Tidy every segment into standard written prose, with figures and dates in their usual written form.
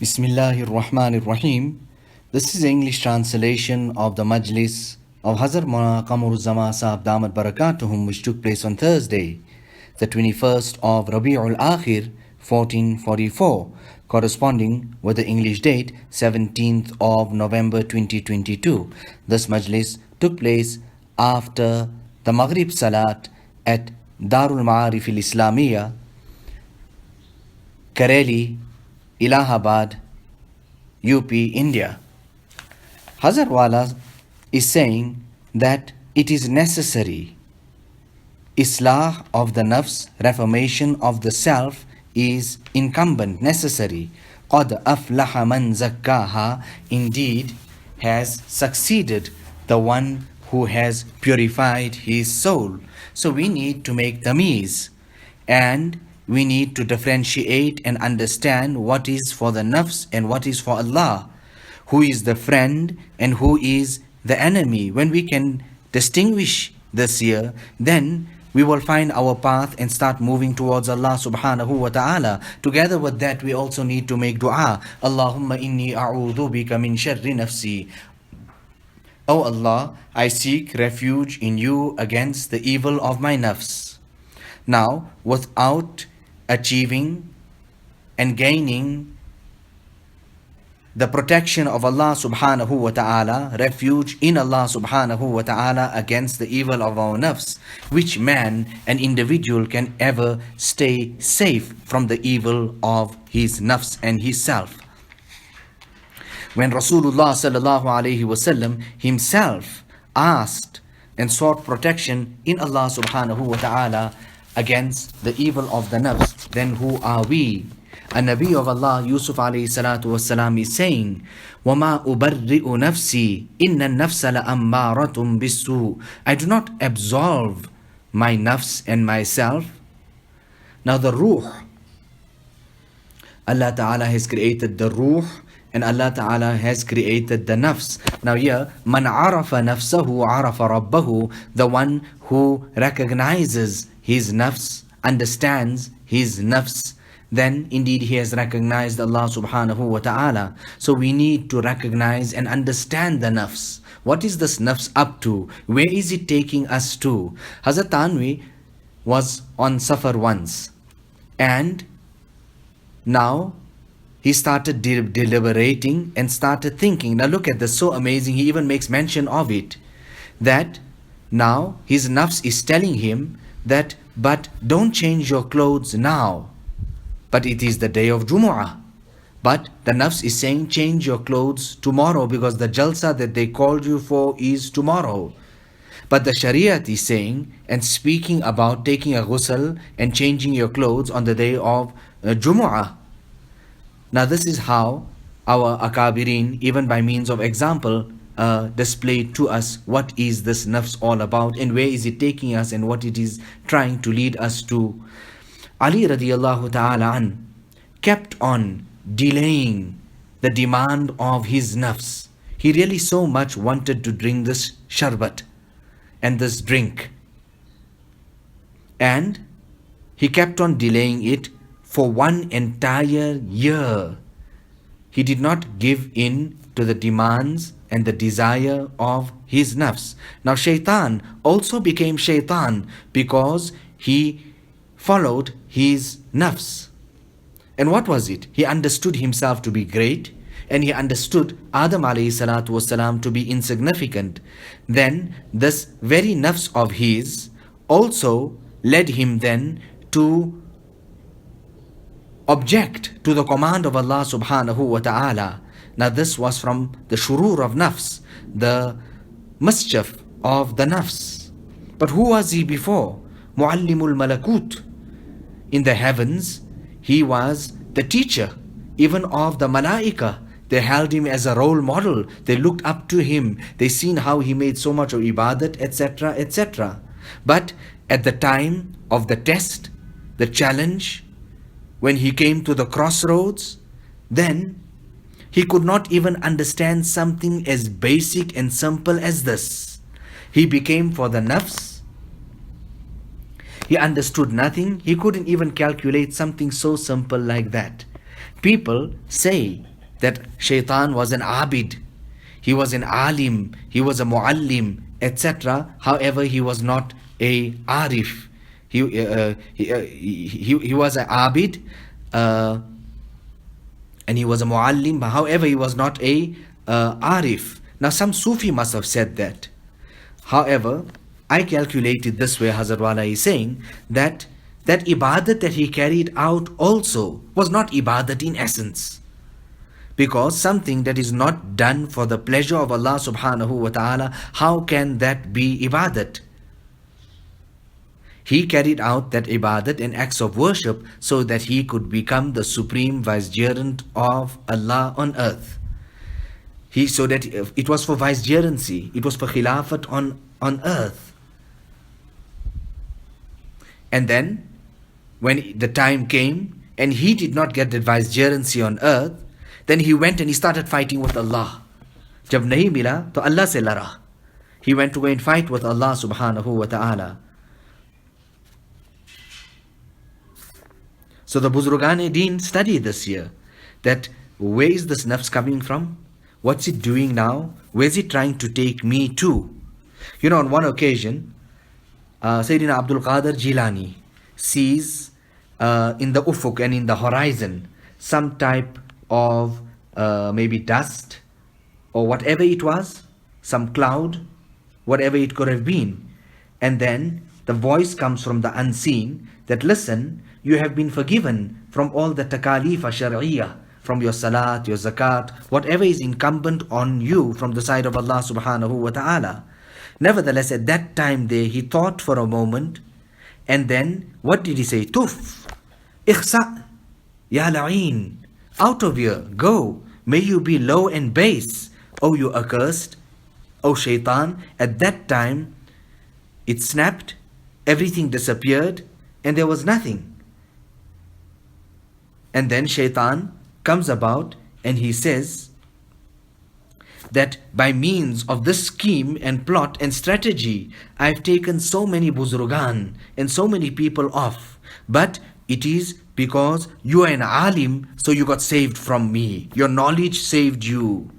Bismillahir Rahmanir Rahim. This is the English translation of the Majlis of Hazrat Maulana Qamar Uzzaman Saheb Damat Barakatuhum, which took place on Thursday, the 21st of Rabi'ul Akhir, 1444, corresponding with the English date 17th of November 2022. This Majlis took place after the Maghrib Salat at Darul Ma'arif al-Islamiyya, Kareli, Allahabad, UP, India. Hazrat Wala is saying that it is necessary. Islah of the nafs, reformation of the self, is incumbent, necessary. قَدْ أَفْلَحَ مَنْ زَكَّاهَا. Indeed, has succeeded the one who has purified his soul. So we need to make tamīz, and we need to differentiate and understand what is for the nafs and what is for Allah, who is the friend and who is the enemy. When we can distinguish this here, then we will find our path and start moving towards Allah subhanahu wa ta'ala. Together with that, we also need to make dua. Allahumma inni a'udhu bika min sharri nafsi. O Allah, I seek refuge in you against the evil of my nafs. Now, without achieving and gaining the protection of Allah subhanahu wa ta'ala, refuge in Allah subhanahu wa ta'ala against the evil of our nafs, which man, an individual, can ever stay safe from the evil of his nafs and his self. When Rasulullah sallallahu alayhi wasallam himself asked and sought protection in Allah subhanahu wa ta'ala against the evil of the nafs, then who are we? A Nabi of Allah, Yusuf alayhi salatu wasalam, is saying, وَمَا أُبَرِّئُ نَفْسِي إِنَّ النَّفْسَ لَأَمَّارَةٌ بِالسُّوءِ. I do not absolve my nafs and myself. Now the ruh, Allah Ta'ala has created the ruh, and Allah Ta'ala has created the nafs. Now here, مَنْ عَرَفَ نَفْسَهُ عَرَفَ رَبَّهُ. The one who recognizes his nafs, understands his nafs, then indeed he has recognized Allah subhanahu wa ta'ala. So we need to recognize and understand the nafs. What is this nafs up to? Where is it taking us to? Hazrat Tanvi was on Safar once, and now he started deliberating and started thinking. Now look at this, so amazing. He even makes mention of it, that now his nafs is telling him that, but don't change your clothes now, but it is the day of Jumu'ah. But the nafs is saying, change your clothes tomorrow, because the jalsa that they called you for is tomorrow. But the Shariat is saying and speaking about taking a ghusl and changing your clothes on the day of Jumu'ah. Now this is how our akabirin, even by means of example, displayed to us what is this nafs all about, and where is it taking us, and what it is trying to lead us to. Ali radiallahu ta'ala an kept on delaying the demand of his nafs. He really so much wanted to drink this sharbat and this drink, and he kept on delaying it for one entire year. He did not give in to the demands and the desire of his nafs. Now shaitan also became shaitan because he followed his nafs. And what was it? He understood himself to be great, and he understood Adam alayhi salatu wasalam to be insignificant. Then this very nafs of his also led him then to object to the command of Allah subhanahu wa ta'ala. Now this was from the shurur of nafs, the mischief of the nafs. But who was he before? Muallimul malakut. In the heavens, he was the teacher, even of the malaika. They held him as a role model. They looked up to him. They seen how he made so much of ibadat, etc., etc. But at the time of the test, the challenge, when he came to the crossroads, then he could not even understand something as basic and simple as this. He became for the nafs. He understood nothing. He couldn't even calculate something so simple like that. People say that Shaitan was an abid, he was an alim, he was a muallim, etc. However, he was not a arif. He was an abid and he was a muallim, but however, he was not a arif. Now, some Sufi must have said that. However, I calculated this way. Hazrat Wala is saying that ibadat that he carried out also was not ibadat in essence. Because something that is not done for the pleasure of Allah subhanahu wa ta'ala, how can that be ibadat? He carried out that ibadat and acts of worship so that he could become the supreme vicegerent of Allah on earth. So that it was for vicegerency, it was for khilafat on earth. And then, when the time came and he did not get that vicegerency on earth, then he went and he started fighting with Allah. Jab nahi mila, to Allah se lara. He went to go and fight with Allah subhanahu wa ta'ala. So the Buzurgan-e-Deen study this year, that where is this nafs coming from? What's it doing now? Where is it trying to take me to? You know, on one occasion, Sayyidina Abdul Qadir Jilani sees in the ufuk and in the horizon some type of maybe dust or whatever it was, some cloud, whatever it could have been. And then the voice comes from the unseen that, listen, you have been forgiven from all the takalif shar'iyah, from your salat, your zakat, whatever is incumbent on you from the side of Allah subhanahu wa ta'ala. Nevertheless, at that time there, he thought for a moment, and then what did he say? Tuf, ikhsa, ya la'een, out of here, go, may you be low and base, O you accursed, O shaitan. At that time, it snapped, everything disappeared, and there was nothing. And then shaitan comes about and he says that by means of this scheme and plot and strategy, I've taken so many buzurgan and so many people off. But it is because you are an alim, so you got saved from me. Your knowledge saved you.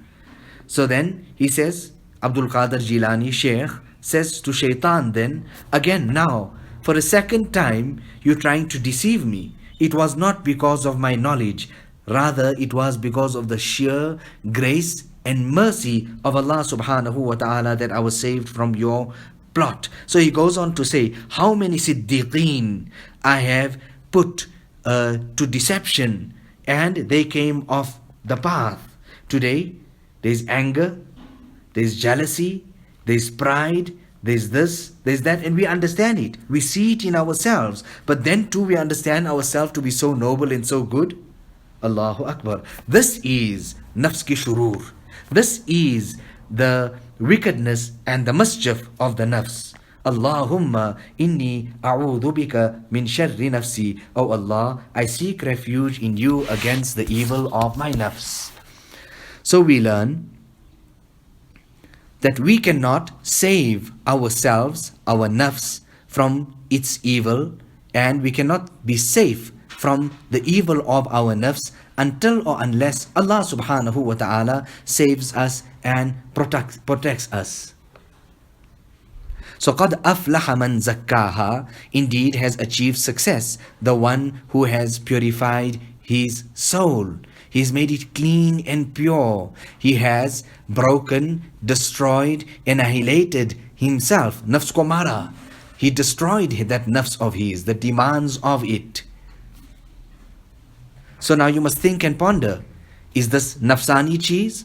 So then he says, Abdul Qadir Jilani, Sheikh, says to shaitan then, again now, for a second time, you're trying to deceive me. It was not because of my knowledge. Rather, it was because of the sheer grace and mercy of Allah subhanahu wa ta'ala that I was saved from your plot. So he goes on to say, how many siddiqeen I have put to deception and they came off the path. Today, there's anger, there's jealousy, there's pride, there's this, there's that, and we understand it. We see it in ourselves. But then too we understand ourselves to be so noble and so good. Allahu Akbar. This is nafs ki shurur. This is the wickedness and the mischief of the nafs. Allahumma inni a'udhu bika min sharri nafsi. Oh Allah, I seek refuge in you against the evil of my nafs. So we learn that we cannot save ourselves, our nafs, from its evil, and we cannot be safe from the evil of our nafs until or unless Allah subhanahu wa ta'ala saves us and protects us. So قَدْ أَفْلَحَ مَنْ زَكَّاهَا, indeed has achieved success the one who has purified his soul. He's made it clean and pure. He has broken, destroyed, annihilated himself. Nafs Qamara. He destroyed that nafs of his, the demands of it. So now you must think and ponder. Is this nafsani cheese?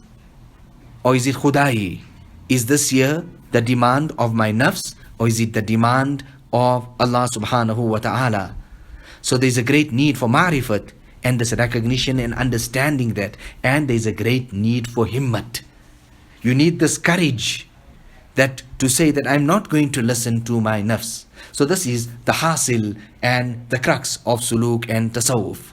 Or is it khudai? Is this here the demand of my nafs? Or is it the demand of Allah subhanahu wa ta'ala? So there's a great need for ma'rifat, and this recognition and understanding that. And there's a great need for himmat. You need this courage that to say that I'm not going to listen to my nafs. So this is the hasil and the crux of suluk and tasawwuf.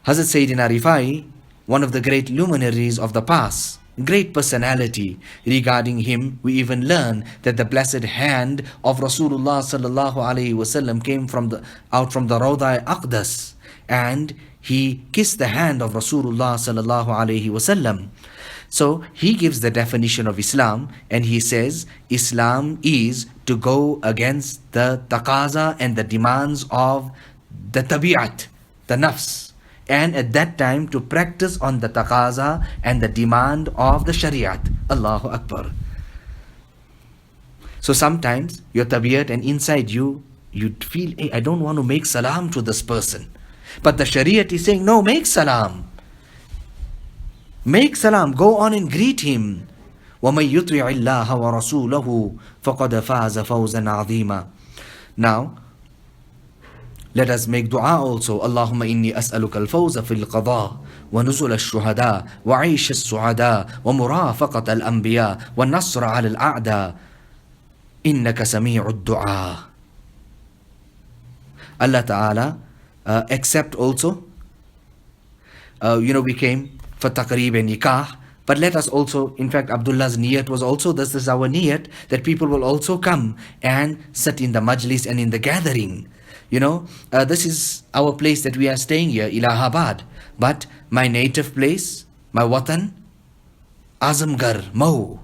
Hazrat Sayyidina Rifai, one of the great luminaries of the past, great personality. Regarding him, we even learn that the blessed hand of Rasulullah sallallahu alaihi wasallam came out from the Rawda Aqdas, and he kissed the hand of Rasulullah sallallahu alaihi wasallam. So he gives the definition of Islam, and he says Islam is to go against the taqaza and the demands of the tabi'at, the nafs, and at that time to practice on the taqaza and the demand of the shariat. Allahu Akbar. So sometimes your tabiat and inside you feel, hey, I don't want to make salam to this person. But the shariat is saying, no, make salam. Make salam, go on and greet him. وَمَن يُطِعِ اللَّهَ وَرَسُولَهُ فَقَدْ فَازَ فَوْزًا عَظِيمًا. Now, let us make dua also. Allahumma inni as'aluka al-fawza fil qada wa nuzul al-shuhada wa 'aysh al-su'ada wa murafaqat al-anbiya wa nasra 'ala al-a'da innaka sami'ud du'a. Allah Ta'ala accept also. We came for taqreeb and nikah, but let us also, in fact, Abdullah's niyat was also, this is our niyat, that people will also come and sit in the majlis and in the gathering. This is our place that we are staying here, Allahabad. But my native place, my watan, Azamgarh, Mau.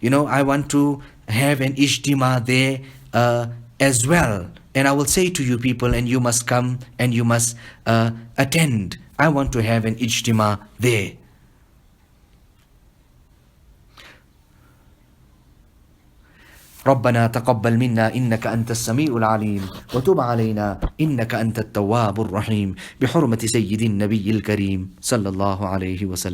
I want to have an ijtima there as well. And I will say to you people, and you must come and you must attend. I want to have an ijtima there. ربنا تقبل منا إنك أنت السميع العليم وتب علينا إنك أنت التواب الرحيم بحرمة سيد النبي الكريم صلى الله عليه وسلم.